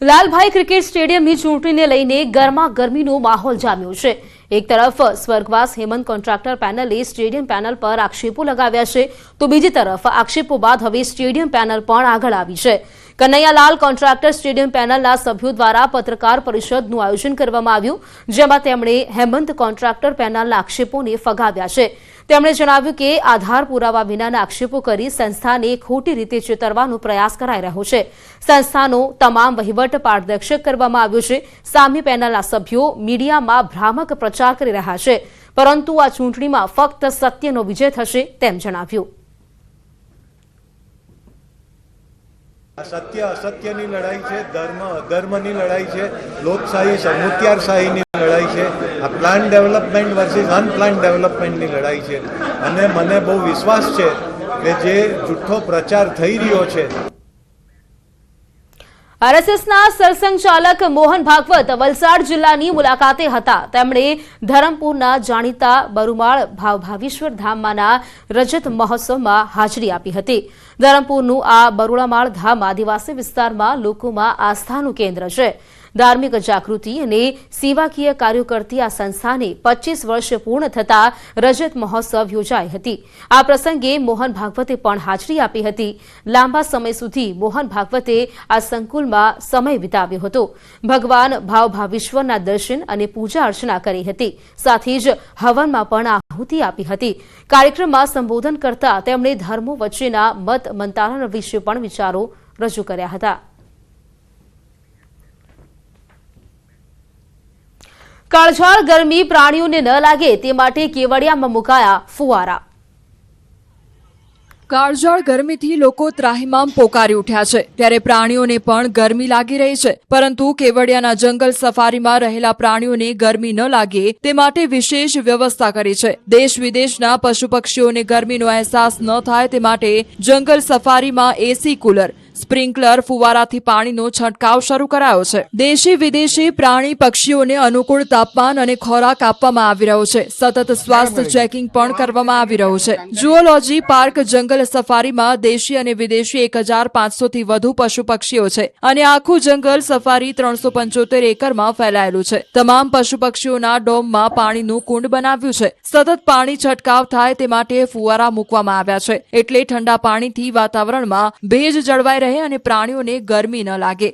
Lalbhai cricket સ્ટેડિયમની ચૂંટણીને લઈને ગરમાગરમીનો માહોલ જામ્યો છે। એક તરફ સ્વર્ગવાસ હેમંત કોન્ટ્રાક્ટર પેનલે સ્ટેડિયમ પેનલ પર આક્ષેપો લગાવ્યા છે, તો બીજી તરફ આક્ષેપો બાદ હવે સ્ટેડિયમ પેનલ પણ આગળ આવી છે। કનૈયાલાલ કોન્ટ્રાક્ટર સ્ટેડિયમ પેનલના સભ્યો દ્વારા પત્રકાર પરિષદનું આયોજન કરવામાં આવ્યું, જેમાં તેમણે હેમંત કોન્ટ્રાક્ટર પેનલના આક્ષેપોને ફગાવ્યા છે। તેમણે જણાવ્યું કે આધાર પુરાવા વિનાના આક્ષેપો કરી સંસ્થાને ખોટી રીતે ચેતરવાનો પ્રયાસ કરાઈ રહ્યો છે। સંસ્થાનો તમામ વહીવટ પારદર્શક કરવામાં આવ્યો છે। સામે પેનલના સભ્યો મીડિયામાં ભ્રામક પ્રચાર કરી રહ્યા છે, પરંતુ આ ચૂંટણીમાં ફક્ત સત્યનો વિજય થશે તેમ જણાવ્યું। सत्य असत्यनी लड़ाई है, धर्म अधर्मनी लड़ाई है, लोकशाही समूत्यारशाहीनी लड़ाई है। आ प्लान डेवलपमेंट वर्सेस अनप्लान डेवलपमेंटनी लड़ाई है। અને મને બહુ વિશ્વાસ છે કે જે જૂઠો પ્રચાર થઈ રહ્યો છે। આરએસએસના સરસંઘચાલક મોહન ભાગવત વલસાડ જિલ્લાની મુલાકાતે હતા। તેમણે ધરમપુરના જાણીતા બરુમાળ ભાવેશ્વર ધામમાંના રજત મહોત્સવમાં હાજરી આપી હતી। ધરમપુરનું આ બરુમાળ ધામ આદિવાસી વિસ્તારમાં લોકોમાં આસ્થાનું કેન્દ્ર છે। ધાર્મિક જાગૃતિ અને સેવાકીય કાર્યો કરતી આ સંસ્થાને 25 વર્ષ પૂર્ણ થતા રજત મહોત્સવ યોજાઈ હતી। આ પ્રસંગે મોહન ભાગવતે પણ હાજરી આપી હતી। લાંબા સમય સુધી મોહન ભાગવતે આ સંકુલમાં સમય વિતાવ્યો હતો। ભગવાન ભાવેશ્વરના દર્શન અને પૂજા અર્ચના કરી હતી, સાથે જ હવનમાં પણ આહુતિ આપી હતી। કાર્યક્રમમાં સંબોધન કરતા તેમણે ધર્મો વચ્ચેના મત મંતારણ વિશે પણ વિચારો રજૂ કર્યા હતા। કાળઝાળ ગરમી પ્રાણીઓને ન લાગે તે માટે કેવડિયામાં મુકાયા ફુવારા। કાળઝાળ ગરમીથી લોકો ત્રાહિમામ પોકારી ઉઠ્યા છે, ત્યારે પ્રાણીઓને પણ ગરમી લાગી રહી છે। પરંતુ કેવડિયાના જંગલ સફારીમાં રહેલા પ્રાણીઓને ગરમી ન લાગે તે માટે વિશેષ વ્યવસ્થા કરી છે। દેશ વિદેશના પશુ પક્ષીઓને ગરમીનો અહેસાસ ન થાય તે માટે જંગલ સફારીમાં એસી, કુલર, સ્પ્રિંકલર, ફુવારાથી પાણીનો છંટકાવ શરૂ કરાયો છે। દેશી વિદેશી પ્રાણી પક્ષીઓને અનુકૂળ તાપમાન અને ખોરાક આપવામાં આવી રહ્યો છે। સતત સ્વાસ્થ્ય ચેકિંગ પણ કરવામાં આવી રહ્યું છે। ઝુઓલોજી પાર્ક જંગલ સફારીમાં દેશી અને વિદેશી 1500 થી વધુ પશુ પક્ષીઓ છે અને આખું જંગલ સફારી 375 એકરમાં ફેલાયેલું છે। તમામ પશુ પક્ષીઓના ડોમમાં પાણીનું કુંડ બનાવ્યું છે। સતત પાણી છંટકાવ થાય તે માટે ફુવારા મૂકવામાં આવ્યા છે, એટલે ઠંડા પાણીથી વાતાવરણમાં ભેજ જળવાઈ રહે અને પ્રાણીઓને ગરમી ન લાગે।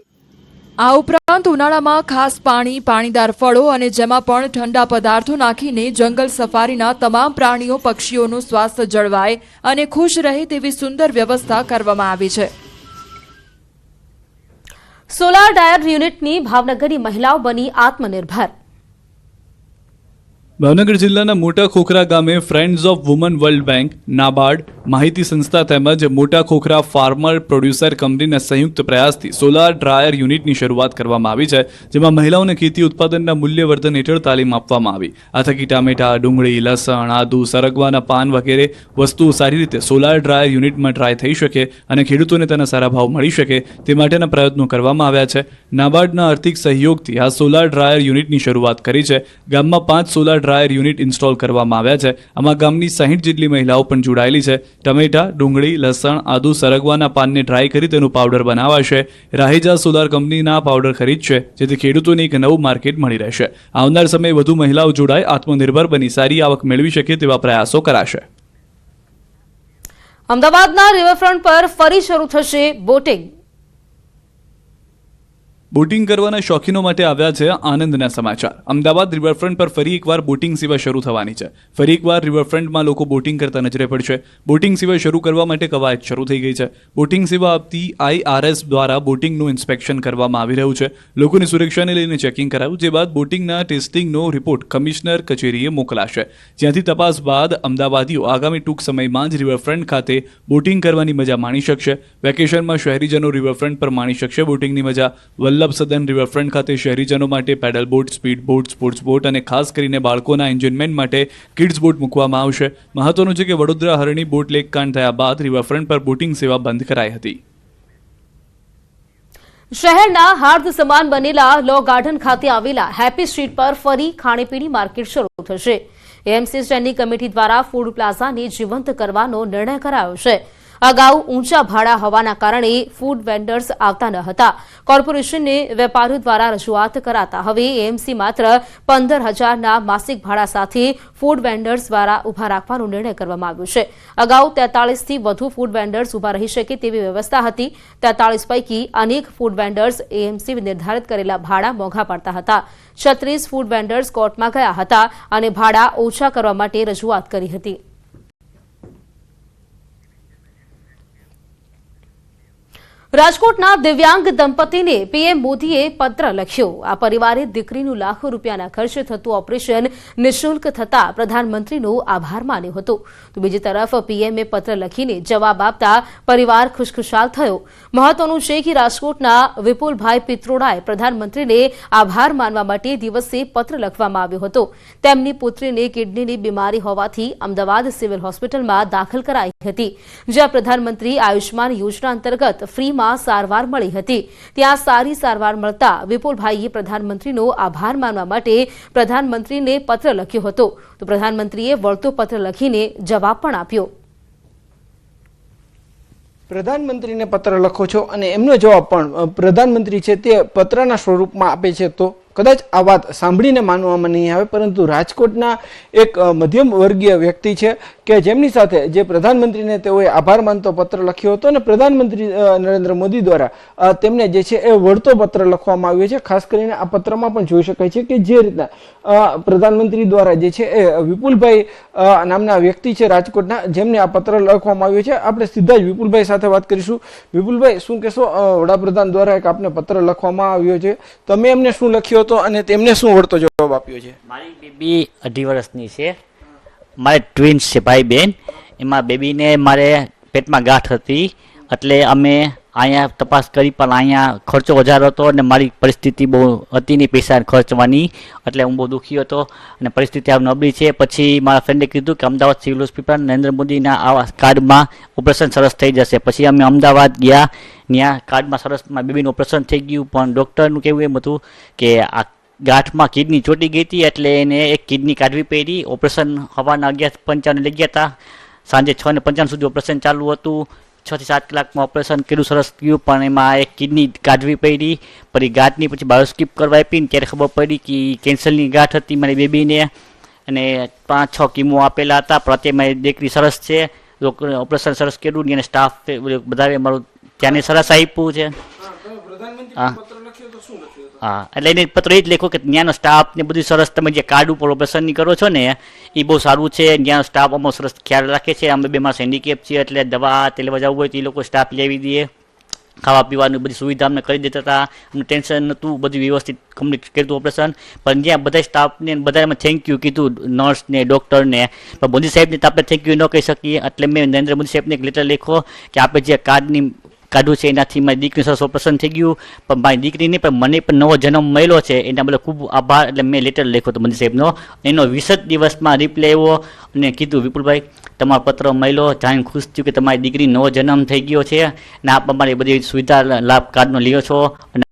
આ ઉપરાંત ઉનાળામાં ખાસ પાણી, પાણીદાર ફળો અને જેમાં પણ ઠંડા પદાર્થો નાખીને જંગલ સફારીના તમામ પ્રાણીઓ પક્ષીઓનું સ્વાસ્થ્ય જળવાય અને ખુશ રહે તેવી સુંદર વ્યવસ્થા કરવામાં આવી છે। સોલાર ડાયર યુનિટની ભાવનગરની મહિલાઓ બની આત્મનિર્ભર। ભાવનગર જિલ્લાના મોટા ખોખરા ગામે friends of woman world bank, NABARD, માહિતી સંસ્થા તેમજ મોટા ખોખરા ફાર્મર પ્રોડ્યુસર કંપનીના સંયુક્ત પ્રયાસથી સોલાર ડ્રાયર યુનિટની શરૂઆત કરવામાં આવી છે, જેમાં મહિલાઓને ખેતી ઉત્પાદનના મૂલ્યવર્ધન હેઠળ તાલીમ આપવામાં આવી। આ થકી ટામેટા, ડુંગળી, લસણ, આદુ, સરગવાના પાન વગેરે વસ્તુઓ સારી રીતે સોલાર ડ્રાયર યુનિટમાં ડ્રાય થઈ શકે અને ખેડૂતોને તેના સારા ભાવ મળી શકે તે માટેના પ્રયત્નો કરવામાં આવ્યા છે। નાબાર્ડના આર્થિક સહયોગથી આ સોલાર ડ્રાયર યુનિટની શરૂઆત કરી છે। ગામમાં 5 સોલાર ડ્રાયર યુનિટ ઇન્સ્ટોલ કરવામાં આવ્યા છે। આમાં ગામની 60 જેટલી મહિલાઓ પણ જોડાયેલી છે। ટમેટા, ડુંગળી, લસણ, આદુ, સરગવાના પાનને ડ્રાય કરી તેનું પાવડર બનાવાશે। રાહેજા સોલાર કંપનીના પાવડર ખરીદશે, જેથી ખેડૂતોને એક નવું માર્કેટ મળી રહેશે। આવનાર સમયે વધુ મહિલાઓ જોડાય, આત્મનિર્ભર બની સારી આવક મેળવી શકે તેવા પ્રયાસો કરાશે। અમદાવાદના રિવરફ્રન્ટ પર ફરી શરૂ થશે બોટિંગ। બોટિંગ કરવાના શોખીનો માટે આવ્યા છે આનંદના સમાચાર। અમદાવાદ રિવરફ્રન્ટ પર ફરી એકવાર બોટિંગ સેવા શરૂ થવાની છે। ફરી એકવાર રિવરફ્રન્ટમાં લોકો બોટિંગ કરતા નજરે પડશે। બોટિંગ સેવા શરૂ કરવા માટે કવાયત શરૂ થઈ ગઈ છે। બોટિંગ સેવા આપતી IRS દ્વારા બોટિંગનું ઇન્સ્પેક્શન કરવામાં આવી રહ્યું છે। લોકોની સુરક્ષાને લઈને ચેકિંગ કરાયું, જે બાદ બોટિંગના ટેસ્ટિંગનો રિપોર્ટ કમિશનર કચેરીએ મોકલાશે, જ્યાંથી તપાસ બાદ અમદાવાદીઓ આગામી ટૂંક સમયમાં જ રિવરફ્રન્ટ ખાતે બોટિંગ કરવાની મજા માણી શકશે। વેકેશનમાં શહેરીજનો રિવરફ્રન્ટ પર માણી શકશે બોટિંગની મજા। વલ્લભ સદન રિવરફ્રન્ટ ખાતે શહેરીજનો માટે pedal boat, speed boat, sports boat અને ખાસ કરીને બાળકોના એન્જોયમેન્ટ માટે કિડ્સ બોટ મૂકવામાં આવશે। મહત્વનું છે કે વડોદરા હરણી બોટ લેક કાંડ થયા બાદ રિવરફ્રન્ટ પર બોટિંગ સેવા બંધ કરાઈ હતી। શહેરના હાર્દ સમાન બનેલા લો ગાર્ડન ખાતે આવેલા હેપી સ્ટ્રીટ પર ફરી ખાણીપીણી માર્કેટ શરૂ થશે। એએમસી સ્ટેન્ડિંગ કમિટી દ્વારા ફૂડ પ્લાઝાને જીવંત કરવાનો નિર્ણય કરાયો છે। અગાઉ ઊંચા ભાડા હોવાના કારણે ફૂડ વેન્ડર્સ આવતા ન હતા. કોર્પોરેશનને વેપારીઓ દ્વારા રજૂઆત કરાતા હવે એએમસી માત્ર 15,000ના માસિક ભાડા સાથે ફૂડ વેન્ડર્સ દ્વારા ઉભા રાખવાનો નિર્ણય કરવામાં આવ્યો છે. અગાઉ 43થી વધુ ફૂડ વેન્ડર્સ ઉભા રહી શકે તેવી વ્યવસ્થા હતી. 43 પૈકી અનેક ફૂડ વેન્ડર્સ એએમસી નિર્ધારિત કરેલા ભાડા મોંઘા પડતા હતા. 36 ફૂડ વેન્ડર્સ કોર્ટમાં ગયા હતા અને ભાડા ઓછા કરવા માટે રજૂઆત કરી હતી. રાજકોટના દિવ્યાંગ દંપતીને પીએમ મોદીએ પત્ર લખ્યો. આ પરિવારે દીકરીનું લાખો રૂપિયાના ખર્ચે થતું ઓપરેશન નિઃશુલ્ક થતા પ્રધાનમંત્રીનો આભાર માન્યો હતો. તો બીજી તરફ પીએમએ પત્ર લખીને જવાબ આપતા પરિવાર ખુશખુશાલ થયો. મહત્વનું છે કે રાજકોટના વિપુલભાઈ પિત્રોડાએ પ્રધાનમંત્રીને આભાર માનવા માટે દિવસે પત્ર લખવામાં આવ્યો હતો. તેમની પુત્રીને કિડનીની બીમારી હોવાથી અમદાવાદ સિવિલ હોસ્પિટલમાં દાખલ કરાઈ હતી, જ્યાં પ્રધાનમંત્રી આયુષ્માન યોજના અંતર્ગત ફ્રીમાં સારવાર મળી હતી. ત્યાં સારી સારવાર મળતા વિપુલભાઈએ પ્રધાનમંત્રીનો આભાર માનવા માટે પ્રધાનમંત્રીને પત્ર લખ્યો હતો. તો પ્રધાનમંત્રીએ વળતો પત્ર લખીને જવાબ પણ આપ્યો. પ્રધાનમંત્રીને પત્ર લખો છો અને એમનો જવાબ પણ પ્રધાનમંત્રી છે તે પત્રના સ્વરૂપમાં આપે છે, તો કદાચ આ વાત સાંભળીને માનવામાં નહીં આવે, પરંતુ રાજકોટના એક મધ્યમ વર્ગીય વ્યક્તિ છે કે જેમની સાથે જે પ્રધાનમંત્રીને તેઓએ આભાર માનતો પત્ર લખ્યો હતો અને પ્રધાનમંત્રી નરેન્દ્ર મોદી દ્વારા તેમને જે છે એ વળતો પત્ર લખવામાં આવ્યો છે. ખાસ કરીને આ પત્રમાં પણ જોઈ શકાય છે કે જે રીતના પ્રધાનમંત્રી દ્વારા જે છે એ વિપુલભાઈ નામના વ્યક્તિ છે રાજકોટના, જેમને આ પત્ર લખવામાં આવ્યો છે. આપણે સીધા જ વિપુલભાઈ સાથે વાત કરીશું. વિપુલભાઈ, શું કહેશો, વડાપ્રધાન દ્વારા એક આપને પત્ર લખવામાં આવ્યો છે, તમે એમને શું લખ્યો હતો અને તેમને શું વળતો જવાબ આપ્યો છે? મારી બેબી 2.5 વર્ષની છે. મારે ટ્વિન્સ છે, ભાઈ બહેન. એમાં બેબીને મારે પેટમાં ગાંઠ હતી, એટલે અમે અહીંયા તપાસ કરી, પણ અહીંયા ખર્ચો વધારો હતો અને મારી પરિસ્થિતિ બહુ હતી નહીં પૈસા ખર્ચવાની, એટલે હું બહુ દુઃખી હતો અને પરિસ્થિતિ આ નબળી છે. પછી મારા ફ્રેન્ડે કીધું કે અમદાવાદ સિવિલ હોસ્પિટલ નરેન્દ્ર મોદીના આવા કાર્ડમાં ઓપરેશન સરસ થઈ જશે. પછી અમે અમદાવાદ ગયા, ત્યાં કાર્ડમાં સરસ મારી બેબીનું ઓપરેશન થઈ ગયું, પણ ડૉક્ટરનું કહેવું એમ હતું કે આ ગાંઠમાં કિડની ચોટી ગઈ હતી, એટલે એને એક કિડની કાઢવી પડી. ઓપરેશન સવારના 11:55 લઈ ગયા હતા, સાંજે 6:55 સુધી ઓપરેશન ચાલુ હતું. 6 થી 7 કલાકમાં ઓપરેશન કર્યું, સરસ થયું, પણ એમાં એક કિડની કાઢવી પડી. પછી ગાંઠની પછી બાયોસ્કીપ કરવા આપી ને ત્યારે ખબર પડી કે કેન્સરની ગાંઠ હતી મારી બેબીને, અને 5-6 કીમો આપેલા હતા. પણ અત્યારે મારી દીકરી સરસ છે, ઓપરેશન સરસ કર્યું અને સ્ટાફ બધાએ મારું ત્યાંને સરસ આપ્યું છે. હા, એટલે એને પત્ર એ જ લખ્યો કે ત્યાંનો સ્ટાફ ને બધું સરસ, તમે જે કાર્ડ ઉપર ઓપરેશન ની કરો છો ને એ બહુ સારું છે, ત્યાંનો સ્ટાફ અમો સરસ ખ્યાલ રાખે છે. અમે બે માણસ હેન્ડીકેપ છીએ, એટલે દવા તે લેવા જવું હોય તો એ લોકો સ્ટાફ લેવી દે, ખાવા પીવાની બધી સુવિધા અમને કરી દેતા હતા, અમને ટેન્શન નહોતું, બધું વ્યવસ્થિત કમ્પ્લીટ કર્યું ઓપરેશન. પણ ત્યાં બધા સ્ટાફને બધાને થેન્ક યુ કીધું, નર્સને ડૉક્ટરને, પણ મોદી સાહેબને તો આપણે થેન્ક યુ ન કહી શકીએ. એટલે મેં નરેન્દ્ર મોદી સાહેબને એક લેટર લખ્યો કે આપણે જે કાર્ડની કાઢ્યું છે એનાથી મારી દીકરી સરસ ઓપરેશન થઈ ગયું, પણ મારી દીકરીને પણ મને પણ નવો જન્મ મળ્યો છે, એના બદલે ખૂબ આભાર. એટલે મેં લેટર લખ્યો હતો મોદી સાહેબનો. એનો 20 જ દિવસમાં રિપ્લાય આવ્યો અને કીધું વિપુલભાઈ તમારો પત્ર મળ્યો, જાણીને ખુશ થયું કે તમારી દીકરી નવો જન્મ થઈ ગયો છે અને આપ અમારી બધી સુવિધા લાભ કાર્ડનો લ્યો છો અને